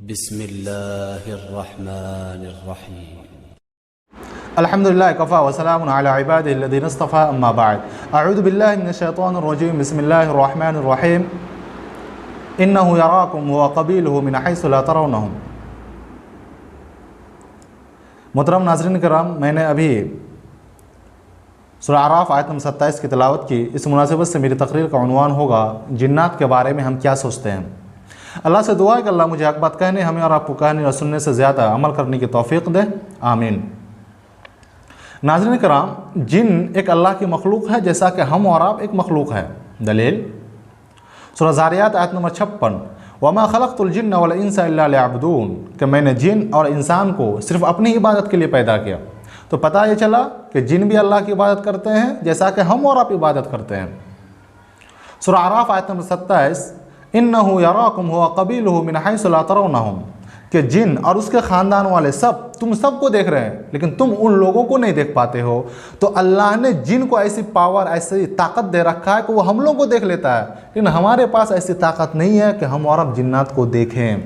बिस्मिल्लाहिर्रहमानिर्रहीम। अल्हम्दुलिल्लाह कफ़ा वसलामुन अला इबादिल्लज़ीना इस्तफ़ा अम्मा बाद। अऊज़ु बिल्लाहि मिनश्शैतानिर्रजीम। बिस्मिल्लाहिर्रहमानिर्रहीम। इन्नहु यराकुम व क़बीलुहु मिन हैसु ला तरौनहुम। मोहतरम नाज़रीन किराम, मैंने अभी सूरह आराफ आयत नंबर 27 की तिलावत की। इस मुनासिबत से मेरी तकरीर का उन्वान होगा जिन्नात के बारे में हम क्या सोचते हैं। अल्लाह से दुआ है कि अल्लाह मुझे हक़ बात कहने, हमें और आपको कहने और सुनने से ज़्यादा अमल करने की तौफ़ीक़ दे, आमीन। नाज़रीन किराम, जिन एक अल्लाह की मखलूक है जैसा कि हम और आप एक मखलूक है। दलील सूरह ज़ारियात आयत नंबर 56, वमा खलक़तुल जिन्न वल इंसा इल्ला लियअबुदून, कि मैंने जिन और इंसान को सिर्फ़ अपनी इबादत के लिए पैदा किया। तो पता ये चला कि जिन भी अल्लाह की इबादत करते हैं जैसा कि हम और आप इबादत करते हैं। सूरह आराफ आयत नंबर 27, इन्नहु यराकुम व क़बीलुहु मिन हैसु ला तरौनहुम, कि जिन और उसके ख़ानदान वाले सब तुम सबको देख रहे हैं लेकिन तुम उन लोगों को नहीं देख पाते हो। तो अल्लाह ने जिन को ऐसी पावर, ऐसी ताकत दे रखा है कि वो हम लोगों को देख लेता है, लेकिन हमारे पास ऐसी ताकत नहीं है कि हम और अब जिन्नात को देखें।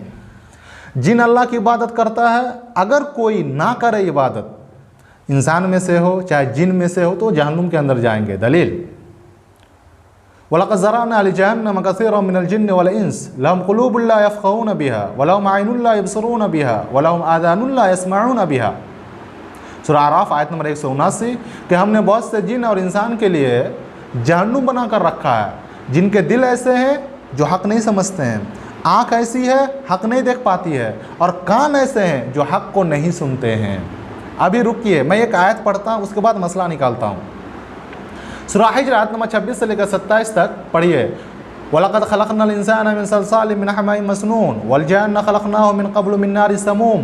जिन अल्लाह की इबादत करता है, अगर कोई ना करे इबादत, इंसान में से हो चाहे जिन में से हो, तो जहन्नुम के अंदर जाएंगे। दलील वलक़द ज़रअना लिजहन्नम कसीरम मिनल जिन्न वल इंस लहुम क़ुलूबुन ला यफ़क़हून बिहा व लहुम अय्युन ला युबसिरून बिहा व लहुम आज़ानुन ला यस्मऊन बिहा। सूरह आराफ आयत नंबर 179, कि हमने बहुत से जिन और इंसान के लिए जहन्नुम बना कर रखा है, जिनके दिल ऐसे हैं जो हक़ नहीं समझते हैं, आँख ऐसी है हक़ नहीं देख पाती है, और कान ऐसे हैं जो हक़ को नहीं सुनते हैं। अभी रुकिए, मैं एक आयत पढ़ता हूँ, उसके बाद मसला निकालता हूँ। सूरह हिज्र आयत नंबर 26 से लेकर 27 तक पढ़िए। वलक़द ख़लक़नल इंसाना मिन सलसालिम मिन हमाइम मसनून वल जन्ना ख़लक़नाहु मिन क़ब्लु मिन नारि समूम,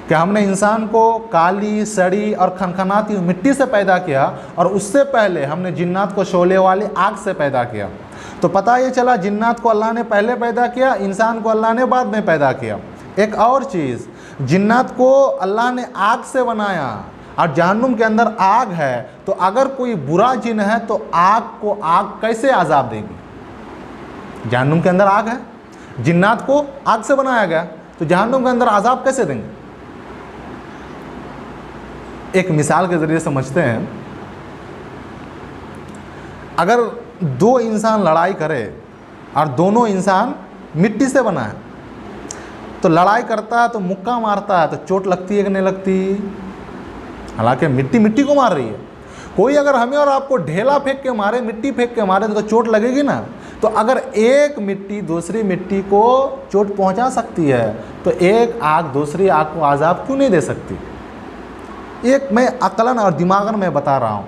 कि हमने इंसान को काली, सड़ी और खनखनाती मिट्टी से पैदा किया, और उससे पहले हमने जिन्नात को शोले वाली आग से पैदा किया। तो पता ये चला जिन्नात को अल्लाह ने पहले पैदा किया, इंसान को अल्लाह ने बाद में पैदा किया। एक और चीज़, जिन्नात को अल्लाह ने आग से बनाया और जहन्नुम के अंदर आग है, तो अगर कोई बुरा जिन है तो आग को आग कैसे अजाब देगी? जहन्नुम के अंदर आग है, जिन्नात को आग से बनाया गया, तो जहन्नुम के अंदर अजाब कैसे देंगे? एक मिसाल के ज़रिए समझते हैं। अगर दो इंसान लड़ाई करे और दोनों इंसान मिट्टी से बना है, तो लड़ाई करता है तो मुक्का मारता है तो चोट लगती है कि नहीं लगती? हालांकि मिट्टी मिट्टी को मार रही है। कोई अगर हमें और आपको ढेला फेंक के मारे, मिट्टी फेंक के मारे, तो चोट लगेगी ना। तो अगर एक मिट्टी दूसरी मिट्टी को चोट पहुंचा सकती है, तो एक आग दूसरी आग को आज़ाब क्यों नहीं दे सकती? एक मैं अक्लन और दिमागन में बता रहा हूँ।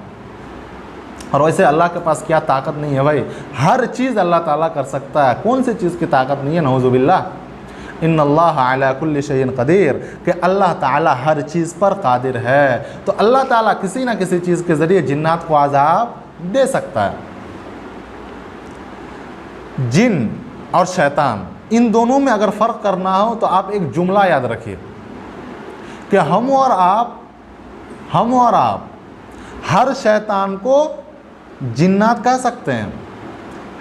और वैसे अल्लाह के पास क्या ताकत नहीं है भाई? हर चीज़ अल्लाह ताला कर सकता है। कौन सी चीज़ की ताकत नहीं है? नऊज़ुबिल्लाह। इन्नल्लाह अला कुल्लि शैइन क़दीर, कि अल्लाह ताला हर चीज़ पर कादिर है। तो अल्लाह ताला किसी न किसी चीज़ के ज़रिए जिन्नात को आज़ाब दे सकता है। जिन और शैतान, इन दोनों में अगर फ़र्क करना हो तो आप एक जुमला याद रखिए कि हम और आप हर शैतान को जिन्नात कह सकते हैं,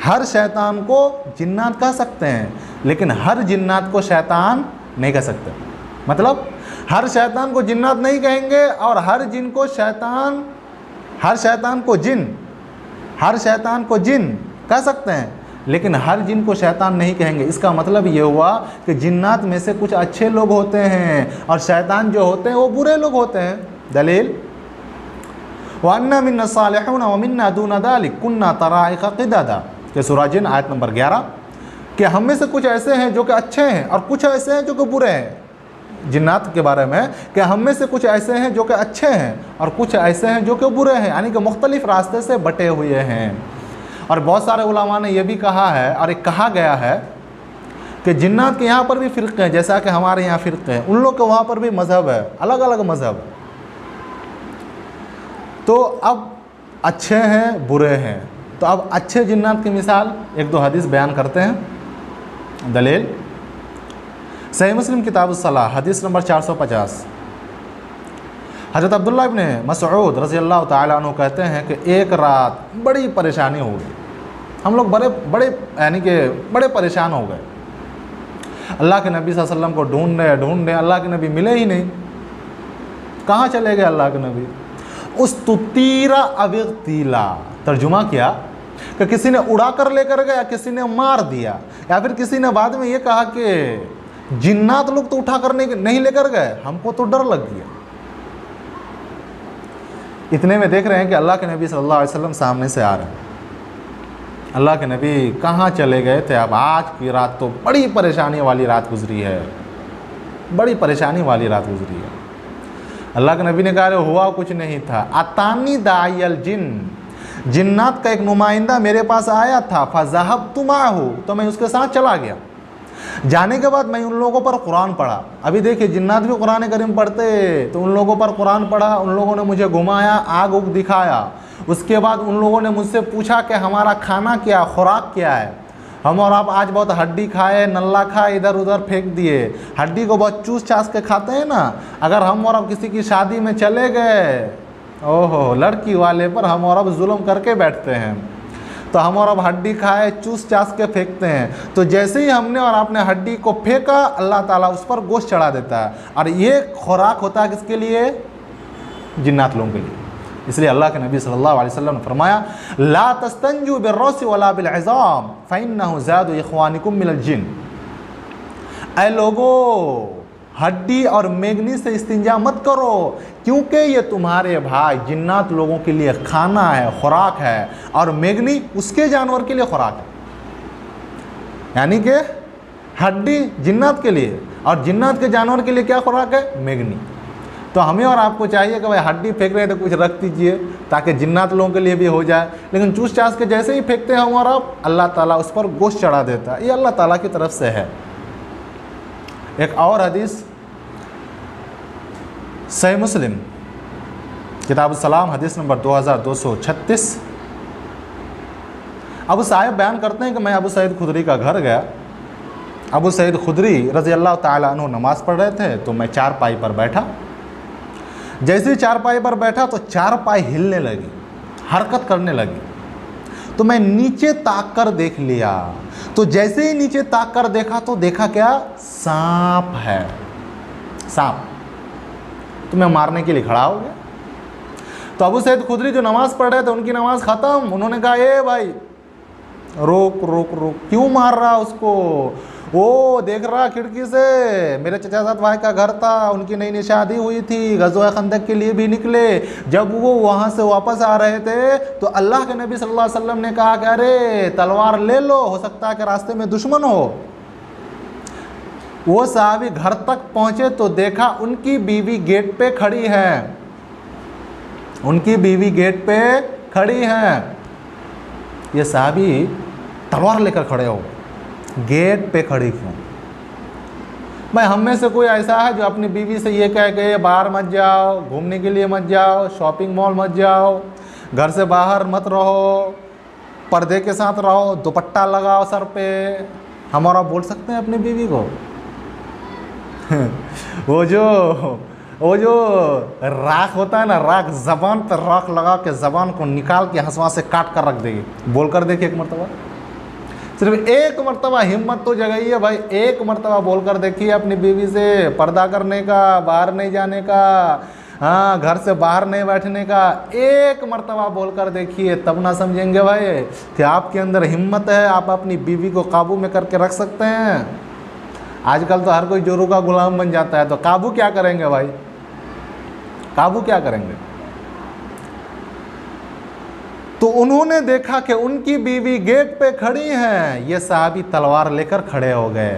हर शैतान को जिन्नात कह सकते हैं, लेकिन हर जिन्नात को शैतान नहीं कह सकते। मतलब हर शैतान को जिन्नात नहीं कहेंगे और हर जिन को शैतान, हर शैतान को जिन कह सकते हैं, लेकिन हर जिन को शैतान नहीं कहेंगे। इसका मतलब ये हुआ कि जिन्नात में से कुछ अच्छे लोग होते हैं और शैतान जो होते हैं वो बुरे लोग होते हैं। दलील व अन्ना मिन्ना सालिहून व मिन्ना दूना ज़ालिक कुन्ना तराइक़ क़िददा, के सूरह जिन आयत नंबर 11, कि हम में से कुछ ऐसे हैं जो कि अच्छे हैं और कुछ ऐसे हैं जो कि बुरे हैं। जिन्नात के बारे में कि हम में से कुछ ऐसे हैं जो कि अच्छे हैं और कुछ ऐसे हैं जो कि बुरे हैं, यानी कि मुख्तलिफ रास्ते से बटे हुए हैं। और बहुत सारे उलमा ने यह भी कहा है और एक कहा गया है कि जिन्नात के यहाँ पर भी फ़िरक़े हैं, जैसा कि हमारे यहाँ फ़िरक़े हैं, उन लोग के वहाँ पर भी मज़हब है, अलग अलग मज़हब। तो अब अच्छे हैं बुरे हैं, तो अब अच्छे जिन्नात की मिसाल एक दो हदीस बयान करते हैं। दलील सही मुस्लिम किताब सलाह हदीस नंबर 450, हज़रत अब्दुल्लाह इब्न मसऊद रज़ी अल्लाह ताला अन्हु कहते हैं कि एक रात बड़ी परेशानी हो गई, हम लोग बड़े यानी कि बड़े परेशान हो गए। अल्लाह के नबी सल्लल्लाहु अलैहि वसल्लम को ढूंढ रहे, अल्लाह के नबी मिले ही नहीं। कहाँ चले गए अल्लाह के नबी? उस तुतीरा अविगतीला, तर्जुमा किया कि किसी ने उड़ा कर लेकर गया, किसी ने मार दिया, या फिर किसी ने बाद में ये कहा कि जिन्नात लोग तो उठा कर नहीं लेकर गए, हमको तो डर लग गया। इतने में देख रहे हैं कि अल्लाह के नबी सल्लल्लाहु अलैहि वसल्लम सामने से आ रहे हैं। अल्लाह के नबी कहाँ चले गए थे? अब आज की रात तो बड़ी परेशानी वाली रात गुजरी है, बड़ी परेशानी वाली रात गुजरी है। अल्लाह के नबी ने कहा हुआ कुछ नहीं था। अतानी दायल जिन, जिन्नात का एक नुमाइंदा मेरे पास आया था, फ़ज़हब तुमाहु, तो मैं उसके साथ चला गया। जाने के बाद मैं उन लोगों पर कुरान पढ़ा। अभी देखिए जिन्नात भी कुरान करीम पढ़ते, तो उन लोगों पर कुरान पढ़ा, उन लोगों ने मुझे घुमाया, आग उग दिखाया। उसके बाद उन लोगों ने मुझसे पूछा कि हमारा खाना क्या, खुराक क्या है। हम और आप आज बहुत हड्डी खाए, नल्ला खाए, इधर उधर फेंक दिए। हड्डी को बहुत चूस चास के खाते हैं ना। अगर हम और आप किसी की शादी में चले गए, ओहो, लड़की वाले पर हम और अब जुल्म करके बैठते हैं, तो हम और अब हड्डी खाए, चूस चास के फेंकते हैं। तो जैसे ही हमने और आपने हड्डी को फेंका, अल्लाह ताला उस पर गोश्त चढ़ा देता है। और ये खुराक होता है किसके लिए? जिन्नात लोगों के लिए। इसलिए अल्लाह के नबी सल्लल्लाहु अलैहि वसल्लम ने फरमाया, ला तस्तंजू बिर्रौस वला बिलइज़ाम फ़इन्नहु ज़ादु इख़वानिकुम मिनल जिन। ऐ लोगो, हड्डी और मेगनी से इस्तिंजा मत करो, क्योंकि ये तुम्हारे भाई जिन्नात लोगों के लिए खाना है, खुराक है, और मेगनी उसके जानवर के लिए खुराक है। यानी कि हड्डी जिन्नात के लिए और जिन्नात के जानवर के लिए क्या खुराक है? मेगनी। तो हमें और आपको चाहिए कि भाई हड्डी फेंक रहे हैं तो कुछ रख दीजिए, ताकि जिन्नात लोगों के लिए भी हो जाए। लेकिन चूस चास के जैसे ही फेंकते हैं हम और आप, अल्लाह ताला उस पर गोश्त चढ़ा देता है। ये अल्लाह ताला की तरफ से है। एक और हदीस सही मुस्लिम किताब सलाम हदीस नंबर 2236, अबू साहिब बयान करते हैं कि मैं अबू सईद खुदरी का घर गया। अबू सईद खुदरी रज़ी अल्लाह ताला अन्हु नमाज़ पढ़ रहे थे, तो मैं चारपाई पर बैठा। जैसे ही चारपाई पर बैठा तो चारपाई हिलने लगी, हरकत करने लगी। तो मैं नीचे ताक कर देख लिया। तो जैसे ही नीचे ताक कर देखा तो देखा क्या? सांप है, सांप। तो मैं मारने के लिए खड़ा हो गया। तो अबू सईद खुदरी जो नमाज़ पढ़ रहे थे, उनकी नमाज़ ख़त्म। उन्होंने कहा, ए भाई रोक रोक रोक, क्यों मार रहा उसको? वो देख रहा खिड़की से, मेरे चचा साहब भाई का घर था, उनकी नई नई शादी हुई थी, गज़वा खंदक के लिए भी निकले। जब वो वहाँ से वापस आ रहे थे तो अल्लाह के नबी सल्लल्लाहु अलैहि वसल्लम ने कहा कि अरे तलवार ले लो, हो सकता है कि रास्ते में दुश्मन हो। वो साहबी घर तक पहुँचे तो देखा उनकी बीवी गेट पे खड़ी है, उनकी बीवी गेट पे खड़ी है। ये साहबी तलवार लेकर खड़े हो, गेट पे खड़ी क्यों? भाई हम में से कोई ऐसा है जो अपनी बीवी से ये कह के बाहर मत जाओ, घूमने के लिए मत जाओ, शॉपिंग मॉल मत जाओ, घर से बाहर मत रहो, पर्दे के साथ रहो, दुपट्टा लगाओ सर पे? हम और आप बोल सकते हैं अपनी बीवी को? वो जो राख होता है ना, राख, ज़बान पर राख लगा के ज़बान को निकाल के हंसुआ से काट कर रख देगी। बोल कर देखिए एक मरतबा, सिर्फ एक मरतबा हिम्मत तो जगाइए भाई, एक मरतबा बोल कर देखिए अपनी बीवी से पर्दा करने का, बाहर नहीं जाने का, हाँ, घर से बाहर नहीं बैठने का। एक मरतबा बोल कर देखिए, तब ना समझेंगे भाई कि आपके अंदर हिम्मत है, आप अपनी बीवी को काबू में करके रख सकते हैं। आजकल तो हर कोई जोरू का गुलाम बन जाता है, तो काबू क्या करेंगे भाई? काबू क्या करेंगे? तो उन्होंने देखा कि उनकी बीवी गेट पे खड़ी है, ये साहबी तलवार लेकर खड़े हो गए।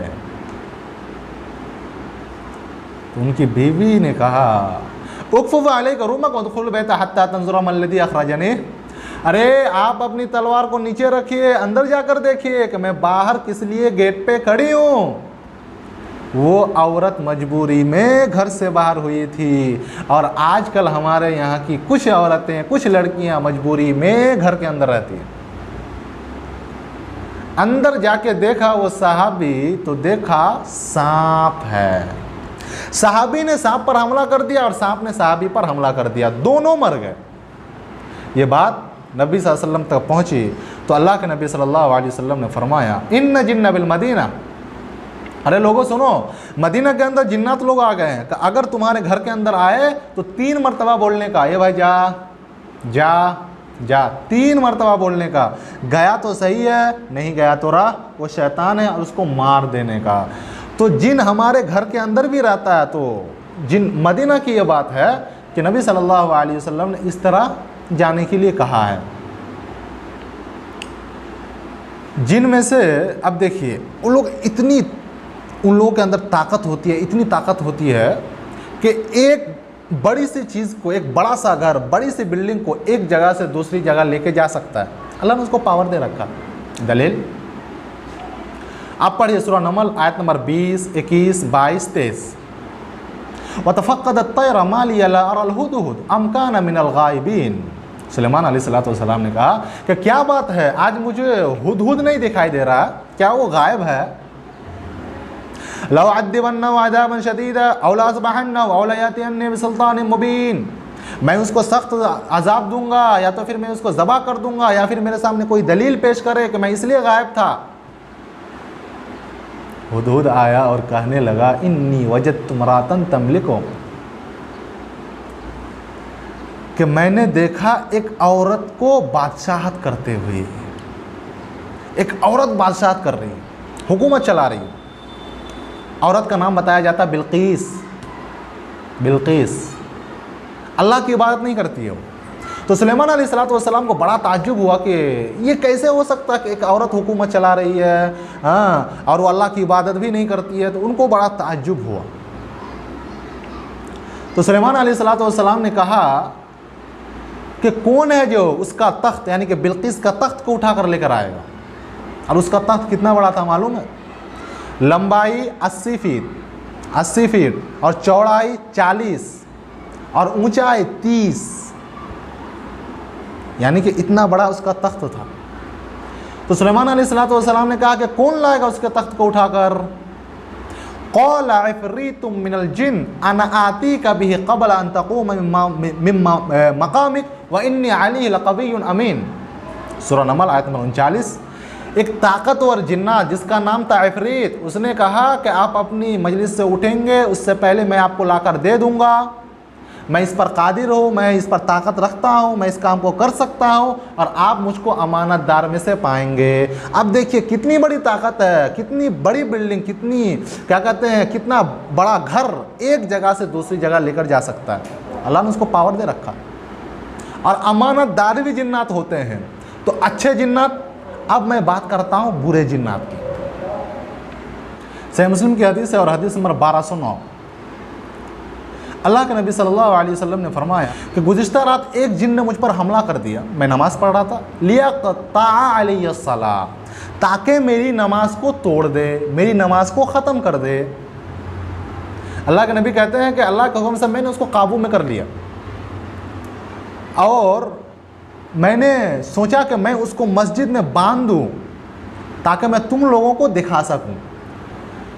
तो उनकी बीवी ने कहा, उक़्फ़ु अलैका रुमक वदख़ुल बैत हत्ता तंज़ुरा मल्लज़ी अख़रजनी। अरे आप अपनी तलवार को नीचे रखिए, अंदर जाकर देखिए कि मैं बाहर किस लिए गेट पे खड़ी हूँ। वो औरत मजबूरी में घर से बाहर हुई थी, और आजकल हमारे यहाँ की कुछ औरतें, कुछ लड़कियाँ मजबूरी में घर के अंदर रहती हैं। अंदर जाके देखा वो साहबी, तो देखा सांप है। साहबी ने सांप पर हमला कर दिया और सांप ने साहबी पर हमला कर दिया, दोनों मर गए। ये बात नबी सल्लल्लाहु अलैहि वसल्लम तक पहुँची तो अल्लाह के नबी सल्लल्लाहु अलैहि वसल्लम ने फरमाया, इन्न जिन्न बिल मदीना अरे लोगों सुनो, मदीना के अंदर जिन्नात लोग आ गए हैं, तो अगर तुम्हारे घर के अंदर आए तो 3 मरतबा बोलने का, ये भाई जा जा जा, 3 मरतबा बोलने का। गया तो सही है, नहीं गया तो रहा, वो शैतान है, और उसको मार देने का। तो जिन हमारे घर के अंदर भी रहता है, तो जिन मदीना की ये बात है कि नबी सल्लल्लाहु अलैहि वसल्लम ने इस तरह जाने के लिए कहा है। जिन में से अब देखिए उन लोगों के अंदर ताकत होती है, इतनी ताकत होती है कि एक बड़ी सी चीज़ को, एक बड़ा सा घर, बड़ी सी बिल्डिंग को एक जगह से दूसरी जगह लेके जा सकता है। अल्लाह ने उसको पावर दे रखा। दलील आप पढ़िए सूरह नमल आयत नंबर 20, 21, 22, 23। वतफ़क़्क़दत तैर मा लिया ला अरल हुदहुद अम कान मिनल गायबीन। सुलेमान अलैहिस्सलाम ने कहा कि क्या बात है, आज मुझे हुदहुद नहीं दिखाई दे रहा, क्या वो गायब है? लौ अद्दिबन्नहु अज़ाबन शदीदा औ लअज़बहन्नहु औ लयअतियन्नी बिसुल्तानिन मुबीन। मैं उसको सख्त अजाब दूंगा, या तो फिर मैं उसको ज़बह कर दूंगा, या फिर मेरे सामने कोई दलील पेश करे कि मैं इसलिए गायब था। हुदहुद आया और कहने लगा, इन्नी वजदतु इम्राअतन तमलिकुहुम, कि मैंने देखा एक औरत को बादशाहत करते हुए। एक औरत बादशाहत कर रही है, हुकूमत चला रही है। औरत का नाम बताया जाता है बिल्कीस। बिल्कीस अल्लाह की इबादत नहीं करती है वो। तो सुलेमान अलैहिस्सलाम को बड़ा ताज्जुब हुआ कि ये कैसे हो सकता है कि एक औरत हुकूमत चला रही है, हाँ, और वो अल्लाह की इबादत भी नहीं करती है। तो उनको बड़ा ताज्जुब हुआ। तो सुलेमान अलैहिस्सलाम ने कहा कि कौन है जो उसका तख्त, यानी कि बिल्कीस का तख्त को उठा कर लेकर आएगा। और उसका तख्त कितना बड़ा था मालूम है? लंबाई 80 फीट और चौड़ाई 40 और ऊंचाई 30, यानी कि इतना बड़ा उसका तख्त था। तो सुलेमान अलैहिस्सलाम ने कहा कि कौन लाएगा उसके तख्त को उठाकर? क़ाल इफ़रीतुम मिनल जिन अना आतीका बिही क़ब्ल अन तक़ूम मिन मक़ामिक व इन्नी अलैहि लक़विय्युन अमीन। सूरह नमल आयत नंबर 39। एक ताकतवर जिन्नात जिसका नाम था इफ़रीत, उसने कहा कि आप अपनी मजलिस से उठेंगे उससे पहले मैं आपको लाकर दे दूंगा। मैं इस पर कादिर हूँ, मैं इस पर ताकत रखता हूँ, मैं इस काम को कर सकता हूँ, और आप मुझको अमानतदार में से पाएंगे। अब देखिए कितनी बड़ी ताकत है, कितनी बड़ी बिल्डिंग, कितनी क्या कहते हैं, कितना बड़ा घर एक जगह से दूसरी जगह लेकर जा सकता है। अल्लाह ने उसको पावर दे रखा। और अमानतदार भी जिन्नात होते हैं। तो अच्छे जिन्नात। अब मैं बात करता हूँ बुरे जिन्नात की। सही मुस्लिम की हदीस है और हदीस नंबर 1209। अल्लाह के नबी सल्लल्लाहु अलैहि वसल्लम ने फरमाया कि गुज़िश्ता रात एक जिन ने मुझ पर हमला कर दिया। मैं नमाज़ पढ़ रहा था। लियक़ता अलैहि सलाह, ताकि मेरी नमाज को तोड़ दे, मेरी नमाज को ख़त्म कर दे। अल्लाह के नबी कहते हैं कि अल्लाह के हुक्म से मैंने उसको काबू में कर लिया, और मैंने सोचा कि मैं उसको मस्जिद में बांध दूँ ताकि मैं तुम लोगों को दिखा सकूँ।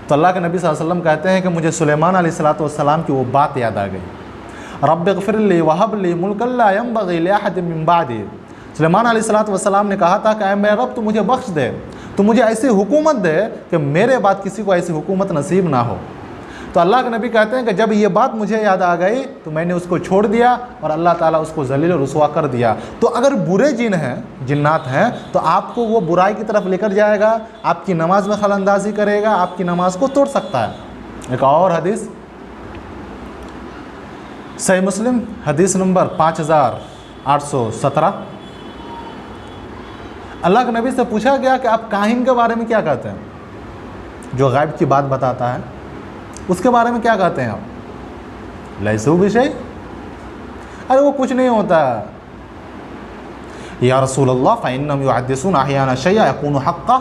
तो अल्लाह के नबी सल्लल्लाहु अलैहि वसल्लम कहते हैं कि मुझे सुलेमान अलैहिस्सलाम की वो बात याद आ गई। रब्बिग़फ़िरली वहबली मुल्कन ला यंबग़ी लिअहदिन मिन बअदी। सुलेमान अलैहिस्सलाम ने कहा था कि मेरे रब तू मुझे बख्श दे, तो मुझे ऐसी हुकूमत दे कि मेरे बाद किसी को ऐसी हुकूमत नसीब ना हो। तो अल्लाह के नबी कहते हैं कि जब ये बात मुझे याद आ गई तो मैंने उसको छोड़ दिया और अल्लाह ताला उसको ज़लील और रुसवा कर दिया। तो अगर बुरे जिन हैं, जिन्नात हैं, तो आपको वो बुराई की तरफ लेकर जाएगा, आपकी नमाज में खलअंदाजी करेगा, आपकी नमाज को तोड़ सकता है। एक और हदीस सही मुस्लिम हदीस नंबर 5817। अल्लाह के नबी से पूछा गया कि आप काहिन के बारे में क्या कहते हैं, जो गायब की बात बताता है, उसके बारे में क्या कहते हैं आप? लैसू बिशै, अरे वो कुछ नहीं होता। या रसूलल्लाह फ़इन्नहुम युहद्दिसून अहयाना शैअन यकूनु हक़्क़ा।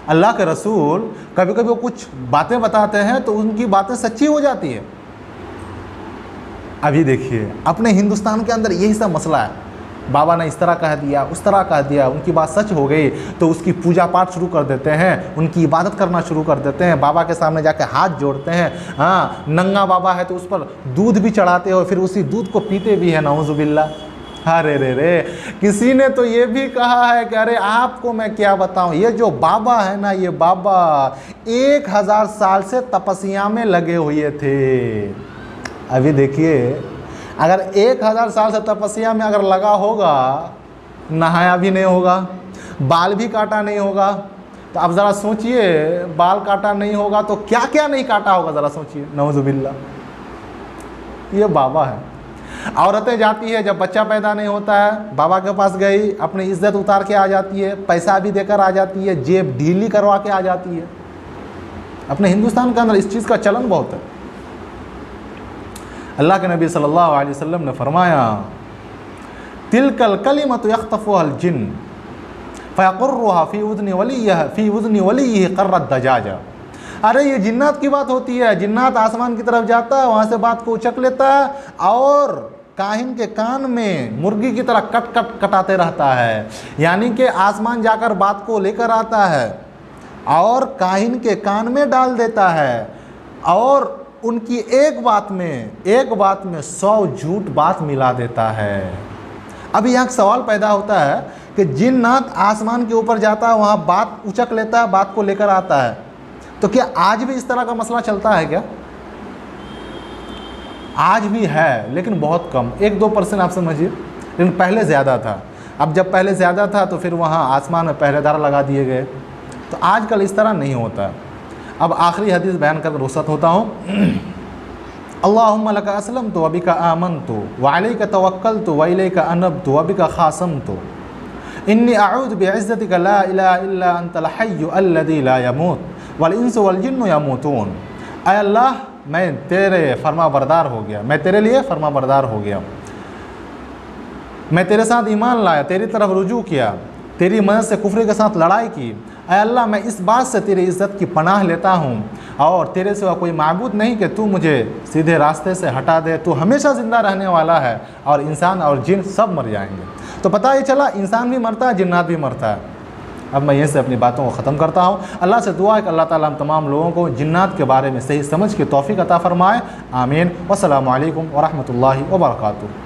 अल्लाह के रसूल कभी कभी वो कुछ बातें बताते हैं तो उनकी बातें सच्ची हो जाती है। अभी देखिए अपने हिंदुस्तान के अंदर यही सब मसला है। बाबा ने इस तरह कह दिया, उस तरह कह दिया, उनकी बात सच हो गई तो उसकी पूजा पाठ शुरू कर देते हैं, उनकी इबादत करना शुरू कर देते हैं, बाबा के सामने जाके हाथ जोड़ते हैं। हाँ, नंगा बाबा है तो उस पर दूध भी चढ़ाते हो, फिर उसी दूध को पीते भी है, नाउज़ुबिल्लाह। अरे रे रे, किसी ने तो ये भी कहा है कि अरे आपको मैं क्या बताऊं, ये जो बाबा है ना, ये बाबा 1000 साल से तपस्या में लगे हुए थे। अभी देखिए, अगर 1000 साल से तपस्या में अगर लगा होगा, नहाया भी नहीं होगा, बाल भी काटा नहीं होगा, तो अब ज़रा सोचिए, बाल काटा नहीं होगा तो क्या क्या नहीं काटा होगा, ज़रा सोचिए। नौजुबिल्ला, ये बाबा है। औरतें जाती है, जब बच्चा पैदा नहीं होता है, बाबा के पास गई, अपनी इज्जत उतार के आ जाती है, पैसा भी देकर आ जाती है, जेब ढीली करवा के आ जाती है। अपने हिंदुस्तान के अंदर इस चीज़ का चलन बहुत है। अल्लाह के नबी सल्लल्लाहु अलैहि वसल्लम ने फरमाया, तिलकल कलिमतु यख्तफुहल जिन्न फ़यक़ुर्रुहा फ़ी उज़्नि वलिय्यिही क़र्रत दजाजा। अरे ये जिन्नात की बात होती है। जिन्नात आसमान की तरफ जाता है, वहाँ से बात को उचक लेता है और काहिन के कान में मुर्गी की तरह कट कट कटाते रहता है। यानी कि आसमान जाकर बात को लेकर आता है और काहिन के कान में डाल देता है, और उनकी एक बात में 100 झूठ बात मिला देता है। अभी यहाँ सवाल पैदा होता है कि जिन्नात आसमान के ऊपर जाता है, वहाँ बात उचक लेता है, बात को लेकर आता है, तो क्या आज भी इस तरह का मसला चलता है क्या? आज भी है, लेकिन बहुत कम, 1-2% आप समझिए, लेकिन पहले ज़्यादा था। अब जब पहले ज़्यादा था तो फिर वहाँ आसमान में पहरेदार लगा दिए गए, तो आजकल इस तरह नहीं होता। अब आखिरी हदीस बयान कर रुखसत होता हूँ। अल्लाहुम्मा लका अस्लमतु व बिका आमनतु व अलैका तवक्कलतु व इलैका अनबतु व बिका खासमतु इन्नी अऊज़ु बिइज़्ज़तिका ला इलाहा इल्ला अंतल हय्यु अल्लज़ी ला यमूत वल इंसु वल जिन्नु यमूतून। ऐ अल्लाह, मैं तेरे फरमा बरदार हो गया, मैं तेरे लिए फरमा बरदार हो गया, मैं तेरे साथ ईमान लाया, तेरी तरफ रुजू किया, तेरी मदद से कुफ्र के साथ लड़ाई की। ऐ अल्लाह, मैं इस बात से तेरी इज़्ज़त की पनाह लेता हूँ और तेरे सिवा कोई माबूद नहीं कि तू मुझे सीधे रास्ते से हटा दे। तू हमेशा ज़िंदा रहने वाला है और इंसान और जिन सब मर जाएंगे। तो पता ही चला, इंसान भी मरता है, जिन्नात भी मरता है। अब मैं यहीं से अपनी बातों को ख़त्म करता हूँ। अल्लाह से दुआ है कि अल्लाह ताला हम तमाम लोगों को जिन्नात के बारे में सही समझ की तौफ़ीक़ अता फ़रमाए। आमीन। वस्सलामु अलैकुम व रहमतुल्लाहि व बरकातुहू।